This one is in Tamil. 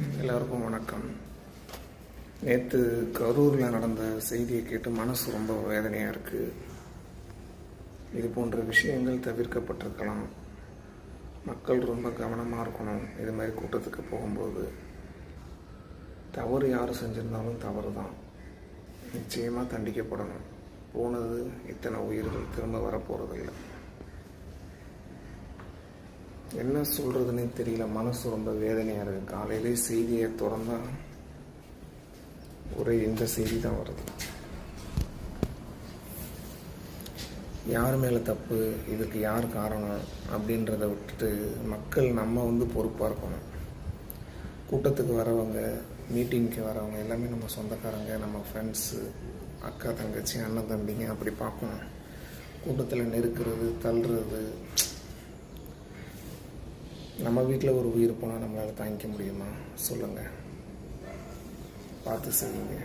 எல்லாருக்கும் வணக்கம். நேற்று கரூரில் நடந்த செய்தியை கேட்டு மனசு ரொம்ப வேதனையாக இருக்குது. இது போன்ற விஷயங்கள் தவிர்க்கப்பட்டிருக்கலாம். மக்கள் ரொம்ப கவனமாக இருக்கணும். இது மாதிரி கூட்டத்துக்கு போகும்போது தவறு யார் செஞ்சுருந்தாலும் தவறு தான், நிச்சயமாக தண்டிக்கப்படணும். போனது இத்தனை உயிர்கள் திரும்ப வரப்போகிறதில்லை. என்ன சொல்கிறதுனே தெரியல. மனசு ரொம்ப வேதனையாக இருக்குது. காலையிலே செய்தியை திறந்தா ஒரே இந்த செய்தி தான் வருது. யார் மேலே தப்பு, இதுக்கு யார் காரணம் அப்படின்றத விட்டுட்டு மக்கள் நம்ம பொறுப்பாக இருக்கணும். கூட்டத்துக்கு வரவங்க, மீட்டிங்க்கு வரவங்க எல்லாமே நம்ம சொந்தக்காரங்க, நம்ம ஃப்ரெண்ட்ஸு, அக்கா தங்கச்சி, அண்ணன் தம்பிங்க அப்படி பார்க்கணும். கூட்டத்தில் நெருக்கிறது, தள்ளுறது. நம்ம வீட்டில் ஒரு உயிர் போனால் நம்மளால் தாங்கிக்க முடியுமா? சொல்லுங்கள். பார்த்து செய்யுங்க.